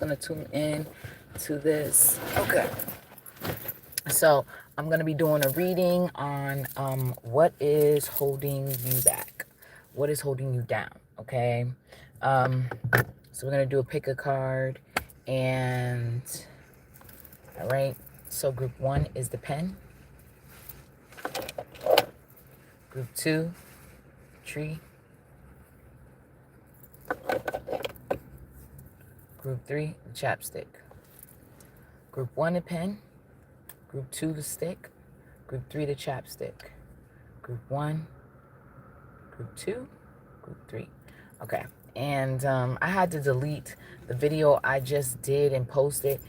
going to tune in to this. Okay. So I'm going to be doing a reading on what is holding you back. What is holding you down, okay? So we're going to do a pick a card. And, all right. So group 1 is the pen. Group 2, tree. Group 3, the chapstick. Group 1, the pen. Group 2, the stick. Group 3, the chapstick. Group 1, Group 2, Group 3. Okay. And I had to delete the video I just did and post it.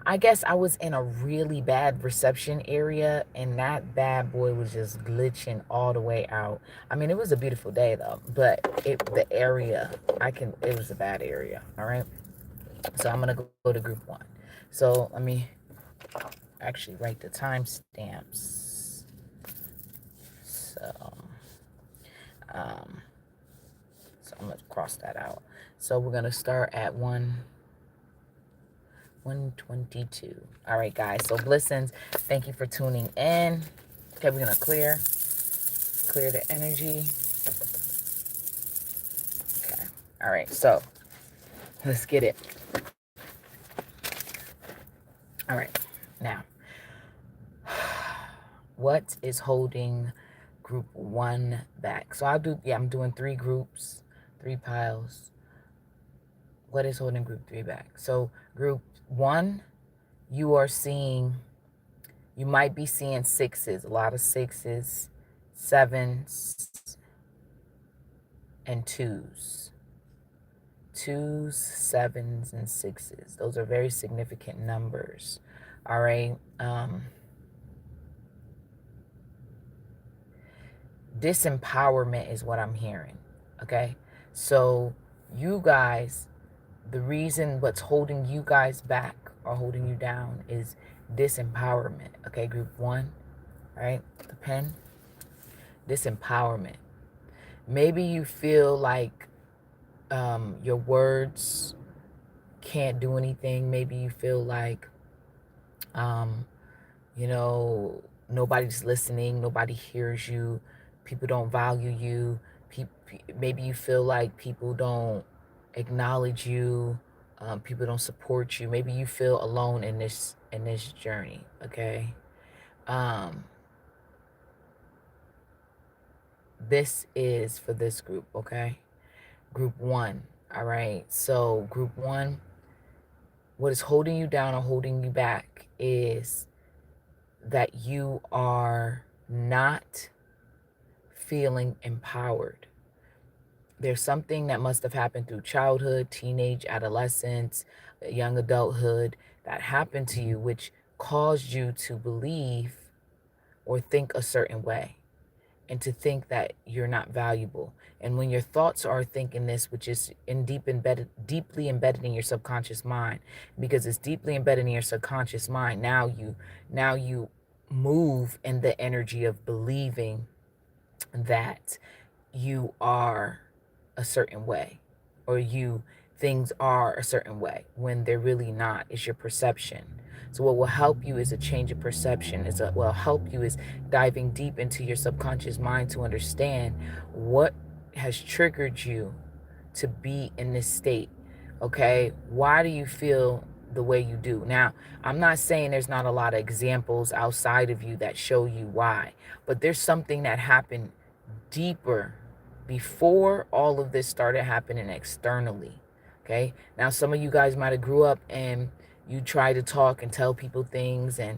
I guess I was in a really bad reception area, and that bad boy was just glitching all the way out. I mean, it was a beautiful day though, but the area, it was a bad area. All right. So I'm gonna go to group 1. So let me actually write the timestamps. So I'm gonna cross that out. So we're gonna start at 122. All right, guys. So blessings. Thank you for tuning in. Okay, we're gonna clear the energy. Okay. All right. So let's get it. All right. Now, what is holding group 1 back? So I'm doing 3 groups, 3 piles. What is holding group 3 back? So group 1, you might be seeing 6s, a lot of 6s, 7s, and 2s. 2s, 7s, and 6s. Those are very significant numbers. All right. Disempowerment is what I'm hearing. Okay. So you guys, the reason what's holding you guys back or holding you down is disempowerment. Okay. Group 1. All right. The pen. Disempowerment. Maybe you feel like your words can't do anything. Maybe you feel like, nobody's listening. Nobody hears you. People don't value you. Maybe you feel like people don't acknowledge you. People don't support you. Maybe you feel alone in this journey. Okay. This is for this group. Okay. Group 1. All right. So group 1, what is holding you down or holding you back is that you are not feeling empowered. There's something that must have happened through childhood, teenage, adolescence, young adulthood that happened to you, which caused you to believe or think a certain way, and to think that you're not valuable. And when your thoughts are thinking this, which is deeply embedded in your subconscious mind, because it's deeply embedded in your subconscious mind, now you move in the energy of believing that you are a certain way, or things are a certain way when they're really not. It's your perception. So what will help you is a change of perception. What will help you is diving deep into your subconscious mind to understand what has triggered you to be in this state. Okay, why do you feel the way you do? Now, I'm not saying there's not a lot of examples outside of you that show you why, but there's something that happened deeper before all of this started happening externally. Okay, now some of you guys might have grew up and you try to talk and tell people things and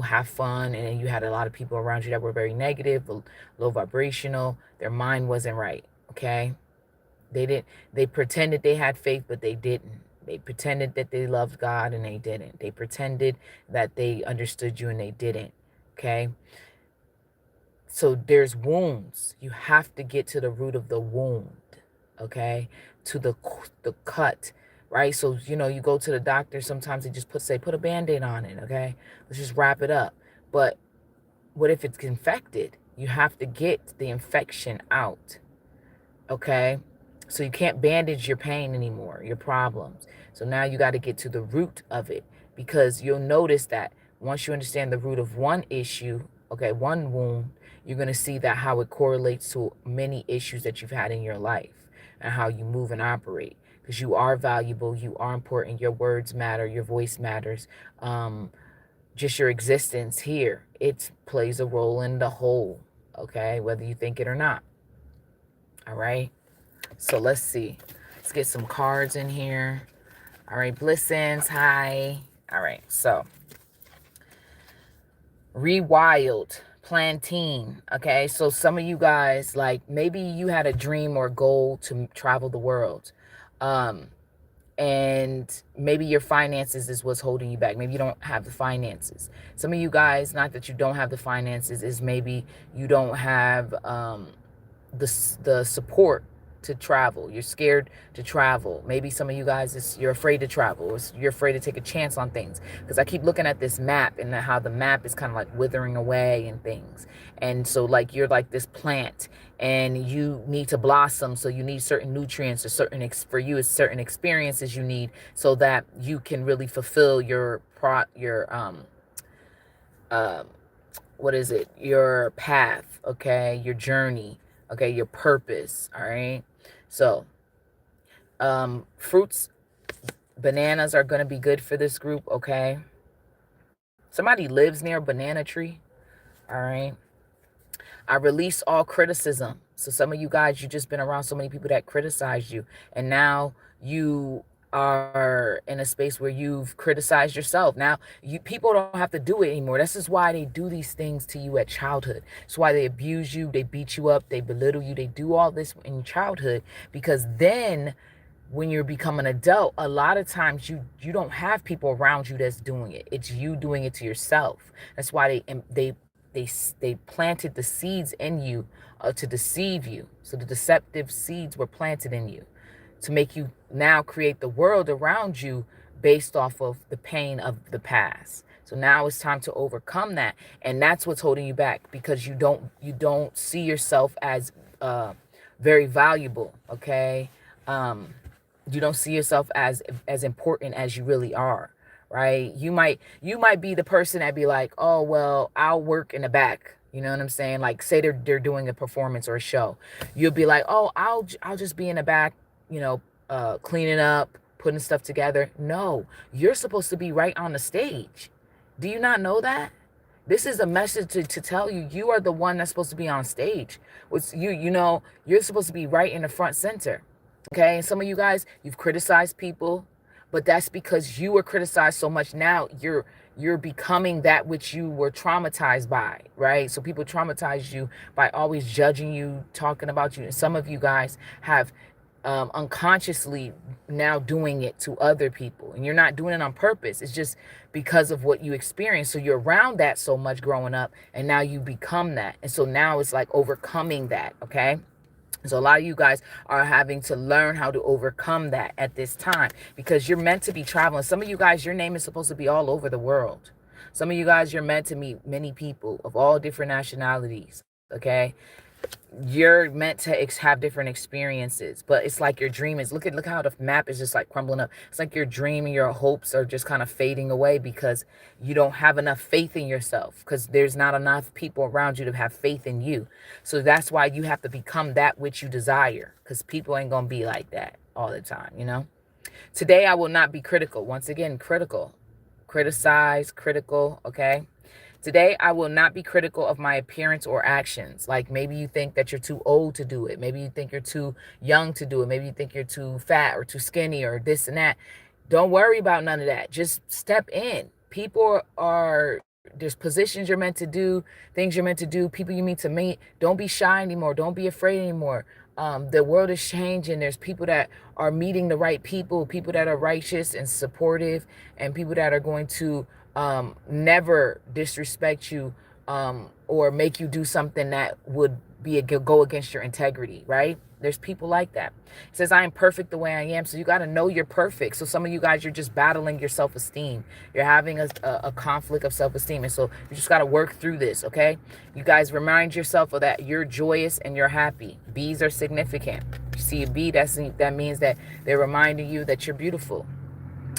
have fun, and then you had a lot of people around you that were very negative, low vibrational. Their mind wasn't right. Okay, they pretended they had faith, but they didn't. They pretended that they loved God, and they didn't. They pretended that they understood you, and they didn't. Okay. So there's wounds. You have to get to the root of the wound, okay? To the cut, right? So, you go to the doctor, sometimes they just put a Band-Aid on it, okay? Let's just wrap it up. But what if it's infected? You have to get the infection out, okay? So you can't bandage your pain anymore, your problems. So now you got to get to the root of it, because you'll notice that once you understand the root of one issue, okay, one wound, you're going to see that how it correlates to many issues that you've had in your life and how you move and operate. Because you are valuable, you are important, your words matter, your voice matters. Just your existence here, it plays a role in the whole, okay, whether you think it or not. All right, so let's see. Let's get some cards in here. All right, Blissins, hi. All right, so Rewild, Plantain. Okay, so some of you guys, like maybe you had a dream or goal to travel the world. And maybe your finances is what's holding you back. Maybe you don't have the finances. Some of you guys, not that you don't have the finances, is maybe you don't have the support to travel. You're scared to travel. Maybe some of you guys, you're afraid to travel. You're afraid to take a chance on things. Because I keep looking at this map and how the map is kind of like withering away and things. And so like you're like this plant and you need to blossom. So you need certain nutrients or for you, it's certain experiences you need so that you can really fulfill your what is it? Your path, okay? Your journey, okay? Your purpose, all right? So, fruits, bananas are going to be good for this group, okay? Somebody lives near a banana tree, all right? I release all criticism. So some of you guys, you've just been around so many people that criticized you, and now you are in a space where you've criticized yourself. Now people don't have to do it anymore. This is why they do these things to you at childhood. It's why they abuse you, they beat you up, they belittle you, they do all this in childhood, because then when you become an adult, a lot of times you don't have people around you that's doing it. It's you doing it to yourself. That's why they planted the seeds in you to deceive you. So the deceptive seeds were planted in you to make you now create the world around you based off of the pain of the past. So now it's time to overcome that. And that's what's holding you back, because you don't see yourself as very valuable, okay? You don't see yourself as important as you really are, right? You might be the person that be like, oh, well, I'll work in the back. You know what I'm saying? Like, say they're doing a performance or a show. You'll be like, oh, I'll just be in the back, you know, cleaning up, putting stuff together. No, you're supposed to be right on the stage. Do you not know that? This is a message to tell you, you are the one that's supposed to be on stage. You know, you're supposed to be right in the front center. Okay, and some of you guys, you've criticized people, but that's because you were criticized so much. Now you're becoming that which you were traumatized by, right? So people traumatize you by always judging you, talking about you. And some of you guys have unconsciously now doing it to other people, and you're not doing it on purpose. It's just because of what you experienced. So you're around that so much growing up, and now you become that. And so now it's like overcoming that, okay? So a lot of you guys are having to learn how to overcome that at this time, because you're meant to be traveling. Some of you guys, your name is supposed to be all over the world. Some of you guys, you're meant to meet many people of all different nationalities, okay? You're meant to have different experiences, but it's like your dream is, look how the map is just like crumbling up. It's like your dream and your hopes are just kind of fading away because you don't have enough faith in yourself, because there's not enough people around you to have faith in you. So that's why you have to become that which you desire, because people ain't gonna be like that all the time, you know. Today I will not be critical. Once again, critical, criticize, critical, okay? Today, I will not be critical of my appearance or actions. Like maybe you think that you're too old to do it. Maybe you think you're too young to do it. Maybe you think you're too fat or too skinny or this and that. Don't worry about none of that. Just step in. There's positions you're meant to do, things you're meant to do, people you need to meet. Don't be shy anymore. Don't be afraid anymore. The world is changing. There's people that are meeting the right people that are righteous and supportive, and people that are going to never disrespect you or make you do something that would go against your integrity, right? There's people like that. It says, I am perfect the way I am. So you got to know you're perfect. So some of you guys, you're just battling your self-esteem. You're having a conflict of self-esteem. And so you just got to work through this, okay? You guys remind yourself of that you're joyous and you're happy. Bees are significant. You see a bee, that means that they're reminding you that you're beautiful.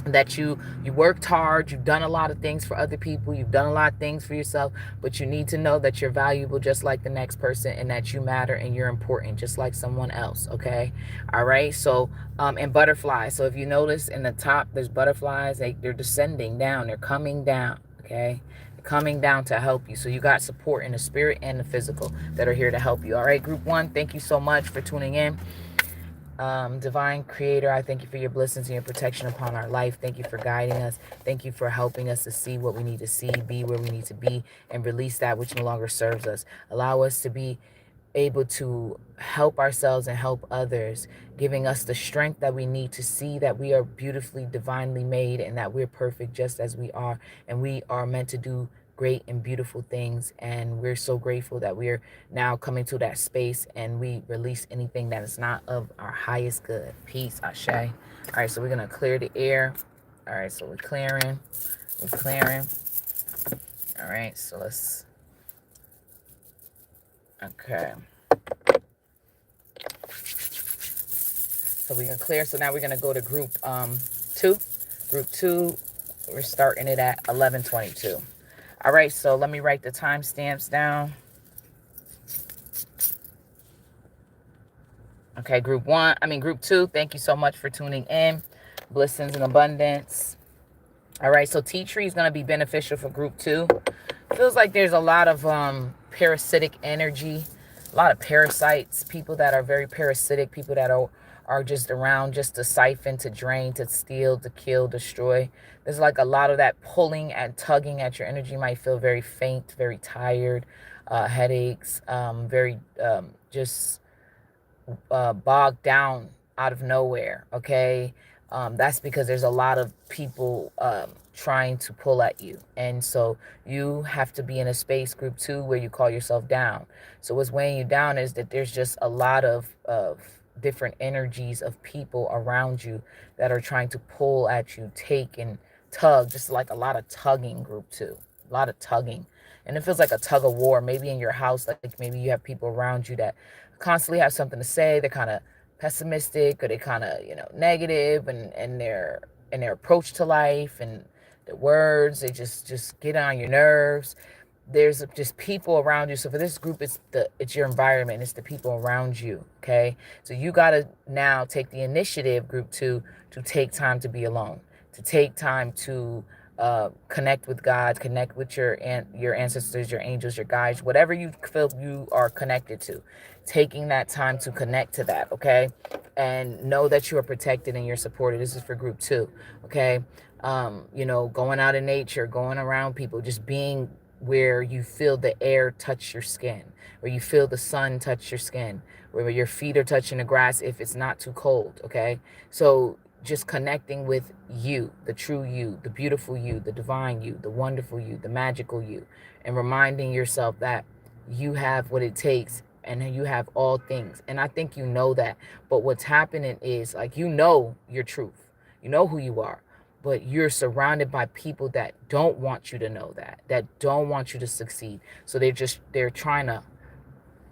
that you worked hard, you've done a lot of things for other people, you've done a lot of things for yourself, but you need to know that you're valuable just like the next person, and that you matter and you're important just like someone else. Okay. All right. So and butterflies, so if you notice in the top there's butterflies, they're descending down, they're coming down. Okay. They're coming down to help you. So you got support in the spirit and the physical that are here to help you. All right, group one, thank you so much for tuning in. Divine Creator, I thank you for your blessings and your protection upon our life. Thank you for guiding us. Thank you for helping us to see what we need to see, be where we need to be, and release that which no longer serves us. Allow us to be able to help ourselves and help others, giving us the strength that we need to see that we are beautifully, divinely made, and that we're perfect just as we are, and we are meant to do great and beautiful things. And we're so grateful that we're now coming to that space, and we release anything that is not of our highest good. Peace, Ashe. All right, so we're gonna clear the air. All right, so we're clearing. All right, so let's, okay, so we're gonna clear. So now we're gonna go to group two. Group two, we're starting it at 11:22. All right, so let me write the timestamps down. Okay, group two, thank you so much for tuning in. Blessings and abundance. All right, so tea tree is going to be beneficial for group two. Feels like there's a lot of parasitic energy, a lot of parasites, people that are very parasitic, people that are just around just to siphon, to drain, to steal, to kill, destroy. There's like a lot of that pulling and tugging at your energy. You might feel very faint, very tired, headaches, very just bogged down out of nowhere. Okay. That's because there's a lot of people trying to pull at you. And so you have to be in a space, group two, where you call yourself down. So what's weighing you down is that there's just a lot of different energies of people around you that are trying to pull at you, take and tug, just like a lot of tugging, group two, a lot of tugging. And it feels like a tug of war, maybe in your house, like maybe you have people around you that constantly have something to say. They're kind of pessimistic, or they kind of, negative, and their approach to life and their words, they just get on your nerves. There's just people around you. So for this group, it's your environment, it's the people around you. Okay, so you got to now take the initiative, group two, to take time to be alone, to take time to connect with God, connect with your ancestors, your angels, your guides, whatever you feel you are connected to. Taking that time to connect to that, okay? And know that you are protected and you're supported. This is for group two, okay? Going out in nature, going around people, just being where you feel the air touch your skin, where you feel the sun touch your skin, where your feet are touching the grass if it's not too cold, okay? So just connecting with you, the true you, the beautiful you, the divine you, the wonderful you, the magical you, and reminding yourself that you have what it takes and you have all things. And I think you know that. But what's happening is, like, your truth. You know who you are. But you're surrounded by people that don't want you to know that don't want you to succeed. So they're trying to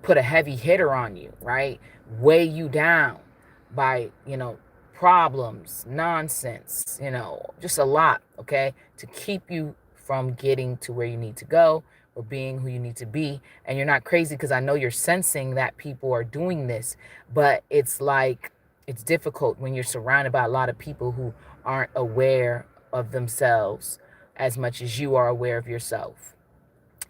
put a heavy hitter on you, right? Weigh you down by, problems, nonsense, just a lot, okay? To keep you from getting to where you need to go or being who you need to be. And you're not crazy, because I know you're sensing that people are doing this, but it's like, it's difficult when you're surrounded by a lot of people who aren't aware of themselves as much as you are aware of yourself.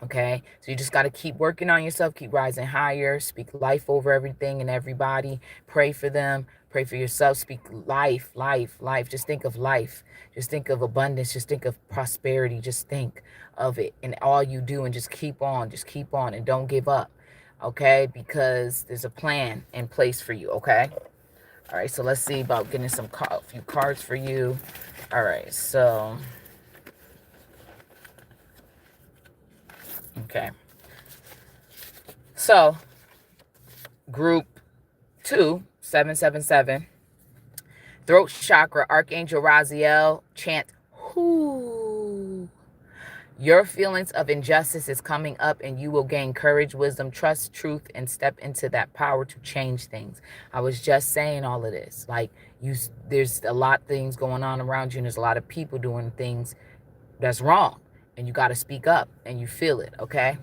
Okay, so you just got to keep working on yourself, keep rising higher, speak life over everything and everybody, pray for them, pray for yourself, speak life, life, life. Just think of life, just think of abundance, just think of prosperity, just think of it and all you do, and just keep on, and don't give up, okay? Because there's a plan in place for you, okay? All right, so let's see about getting a few cards for you. All right, so... okay. So, group 2, 777, throat chakra, Archangel Raziel, chant, whoo. Your feelings of injustice is coming up, and you will gain courage, wisdom, trust, truth, and step into that power to change things. I was just saying all of this. Like, There's a lot of things going on around you, and there's a lot of people doing things that's wrong, and you got to speak up, and you feel it, okay?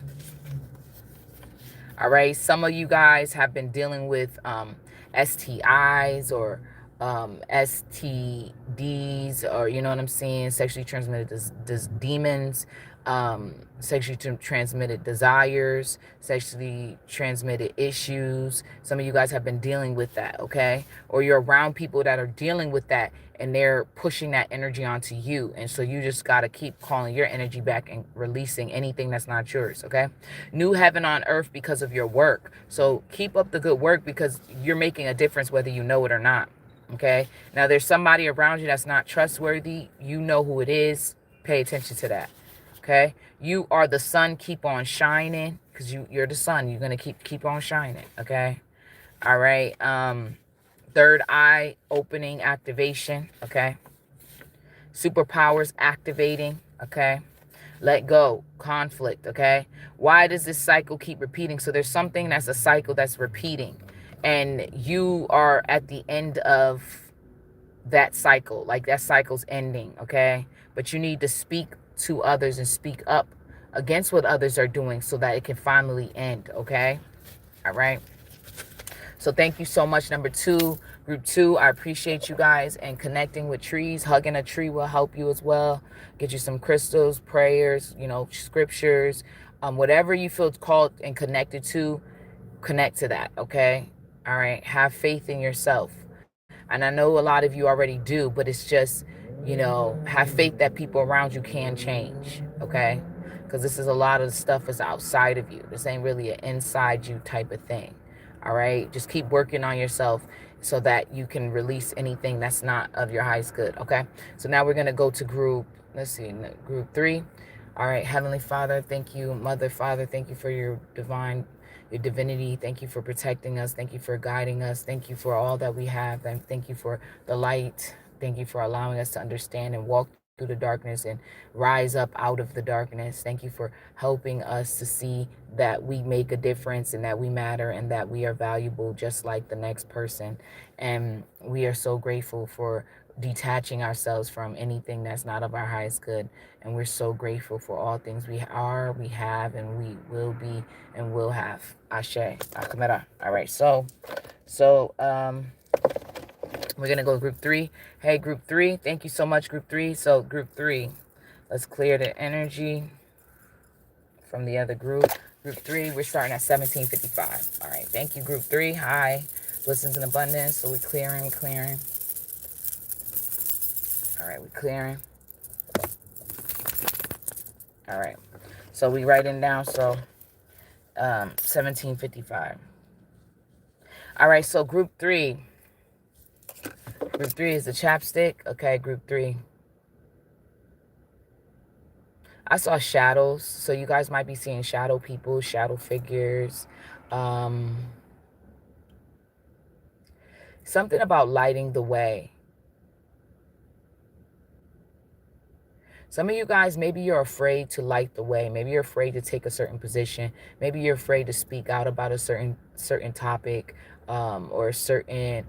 All right. Some of you guys have been dealing with STIs or STDs, or you know what I'm saying, sexually transmitted demons, sexually transmitted desires, sexually transmitted issues. Some of you guys have been dealing with that, okay? Or you're around people that are dealing with that, and they're pushing that energy onto you. And so you just got to keep calling your energy back and releasing anything that's not yours, okay? New heaven on earth because of your work. So keep up the good work, because you're making a difference whether you know it or not, okay? Now, there's somebody around you that's not trustworthy. You know who it is. Pay attention to that, okay? You are the sun. Keep on shining, because you're the sun. You're going to keep on shining, okay? All right. Third eye opening activation, okay? Superpowers activating, okay? Let go, conflict, okay? Why does this cycle keep repeating? So there's something that's a cycle that's repeating, and you are at the end of that cycle. Like, that cycle's ending, okay? But you need to speak to others and speak up against what others are doing so that it can finally end, okay? All right? So thank you so much. Number 2, group 2, I appreciate you guys, and connecting with trees. Hugging a tree will help you as well. Get you some crystals, prayers, you know, scriptures, whatever you feel called and connected to, connect to that, okay? All right. Have faith in yourself. And I know a lot of you already do, but it's just, you know, have faith that people around you can change, okay? Because this is a lot of the stuff is outside of you. This ain't really an inside you type of thing. All right. Just keep working on yourself so that you can release anything that's not of your highest good. Okay. So now we're going to go to group, let's see, group 3. All right. Heavenly Father, thank you. Mother, Father, thank you for your divinity. Thank you for protecting us. Thank you for guiding us. Thank you for all that we have. And thank you for the light. Thank you for allowing us to understand and walk through the darkness and rise up out of the darkness. Thank you for helping us to see that we make a difference and that we matter and that we are valuable just like the next person. And we are so grateful for detaching ourselves from anything that's not of our highest good. And we're so grateful for all things we are, we have, and we will be and will have. Ashe. Akamera. All right. So we're going to go group 3. Hey, group 3. Thank you so much, group 3. So group 3, let's clear the energy from the other group. Group 3, we're starting at 1755. All right. Thank you, group 3. Hi. Blessings in abundance. So we're clearing. All right. We're clearing. All right. So we writing down. So 1755. All right. So group 3. Group 3 is the chapstick. Okay, group 3. I saw shadows. So you guys might be seeing shadow people, shadow figures. Something about lighting the way. Some of you guys, maybe you're afraid to light the way. Maybe you're afraid to take a certain position. Maybe you're afraid to speak out about a certain topic, or to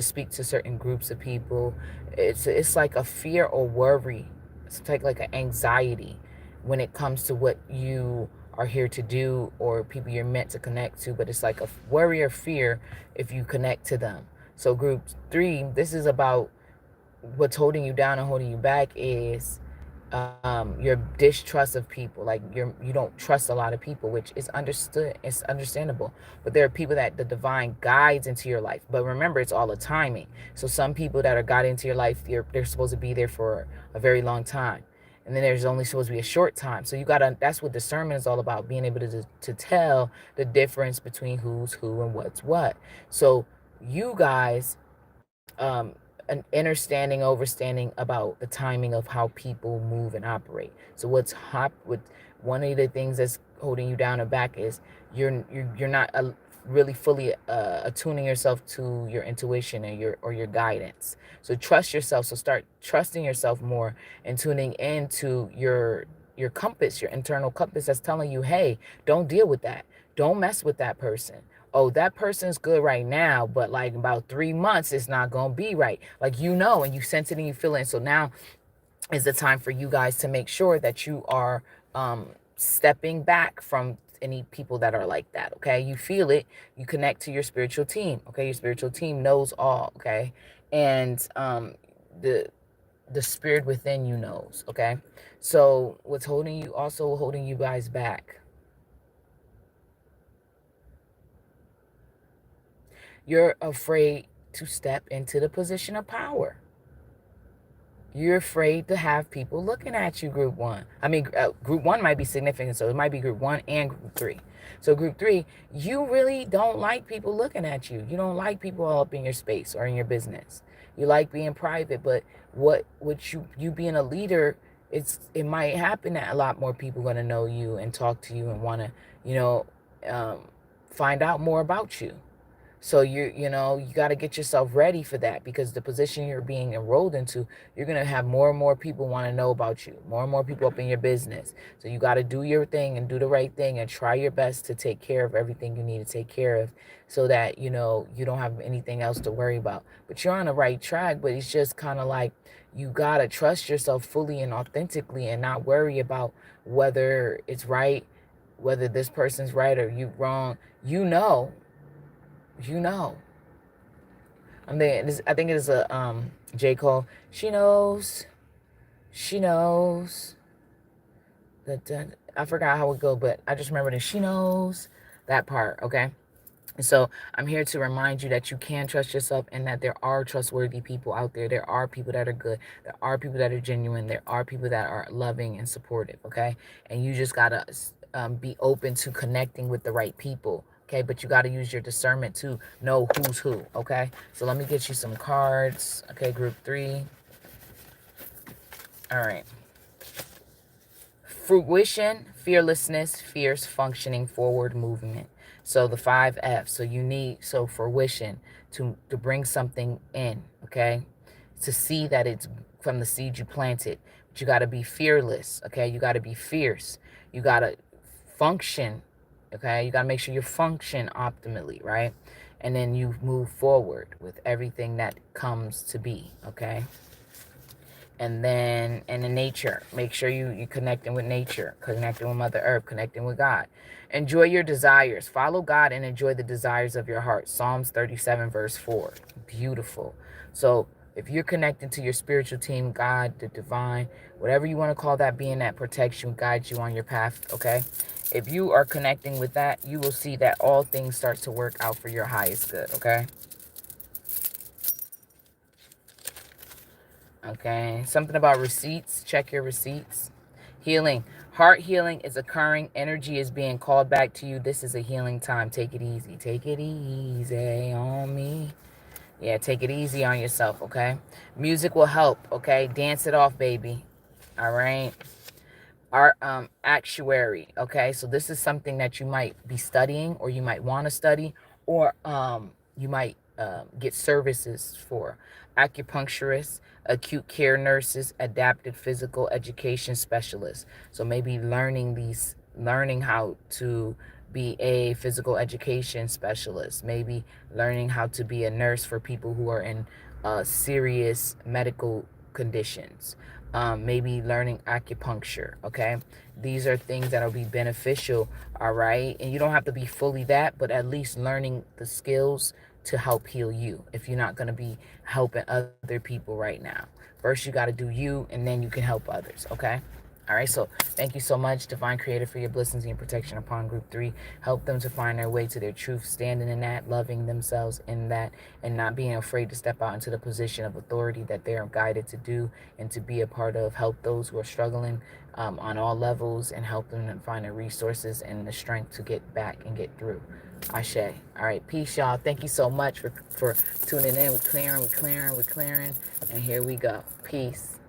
speak to certain groups of people. It's like a fear or worry. It's like an anxiety when it comes to what you are here to do or people you're meant to connect to. But it's like a worry or fear if you connect to them. So group 3, this is about what's holding you down and holding you back is your distrust of people. Like you don't trust a lot of people, which is understood. It's understandable. But there are people that the divine guides into your life. But remember, it's all a timing. So some people that are guided into your life, they're supposed to be there for a very long time. And then there's only supposed to be a short time. So that's what discernment is all about, being able to tell the difference between who's who and what's what. So you guys, an understanding about the timing of how people move and operate. So with one of the things that's holding you down and back is you're not really fully attuning yourself to your intuition and your guidance. So trust yourself. So start trusting yourself more and tuning into your compass, your internal compass that's telling you, hey, don't deal with that. Don't mess with that person. oh, that person's good right now, but like about 3 months, it's not going to be right. Like, you know, and you sense it and you feel it. And so now is the time for you guys to make sure that you are stepping back from any people that are like that. Okay, you feel it, you connect to your spiritual team. Okay, your spiritual team knows all. Okay, and the spirit within you knows. Okay, so what's holding you, also holding you guys back, you're afraid to step into the position of power. You're afraid to have people looking at you, group one. I mean, group one might be significant, so it might be group one and group three. So group three, you really don't like people looking at you. You don't like people all up in your space or in your business. You like being private, but what you being a leader, it might happen that a lot more people are going to know you and talk to you and want to, you know, find out more about you. So you know, you got to get yourself ready for that, because the position you're being enrolled into, you're going to have more and more people want to know about you, more and more people up in your business. So you got to do your thing and do the right thing and try your best to take care of everything you need to take care of, so that, you know, you don't have anything else to worry about. But you're on the right track, but it's just kind of like you got to trust yourself fully and authentically and not worry about whether it's right, whether this person's right or you wrong. You know. I mean, I think it is a J. Cole. She knows. She knows. That I forgot how it go, but I just remember that she knows that part. Okay. And so I'm here to remind you that you can trust yourself and that there are trustworthy people out there. There are people that are good. There are people that are genuine. There are people that are loving and supportive, okay? And you just got to be open to connecting with the right people, okay? But you got to use your discernment to know who's who, okay? So let me get you some cards, okay, group three. All right. Fruition, fearlessness, fierce, functioning, forward movement. So the 5 F's. So you need, so fruition, to bring something in, okay? To see that it's from the seed you planted. But you got to be fearless, okay? You got to be fierce. You got to function, okay? You got to make sure you function optimally, right? And then you move forward with everything that comes to be, okay? And then in the nature, make sure you connecting with nature, connecting with Mother Earth, connecting with God. Enjoy your desires. Follow God and enjoy the desires of your heart. Psalms 37 verse 4. Beautiful. So if you're connecting to your spiritual team, God, the divine, whatever you want to call that being that protects you, guides you on your path, okay? If you are connecting with that, you will see that all things start to work out for your highest good, okay? Okay, something about receipts. Check your receipts. Healing. Heart healing is occurring. Energy is being called back to you. This is a healing time. Take it easy. Take it easy on me. Yeah, take it easy on yourself, okay? Music will help, okay? Dance it off, baby. All right? Art, actuary, okay? So this is something that you might be studying, or you might want to study, or you might get services for. Acupuncturists, acute care nurses, adaptive physical education specialists. So maybe learning how to be a physical education specialist, maybe learning how to be a nurse for people who are in serious medical conditions. Maybe learning acupuncture, okay? These are things that will be beneficial, all right? And you don't have to be fully that, but at least learning the skills to help heal you if you're not going to be helping other people right now. First, you got to do you, and then you can help others, okay? All right, so thank you so much, Divine Creator, for your blessings and your protection upon Group 3. Help them to find their way to their truth, standing in that, loving themselves in that, and not being afraid to step out into the position of authority that they are guided to do and to be a part of. Help those who are struggling on all levels, and help them to find the resources and the strength to get back and get through. Ashe. All right, peace, y'all. Thank you so much for tuning in. We're clearing, and here we go. Peace.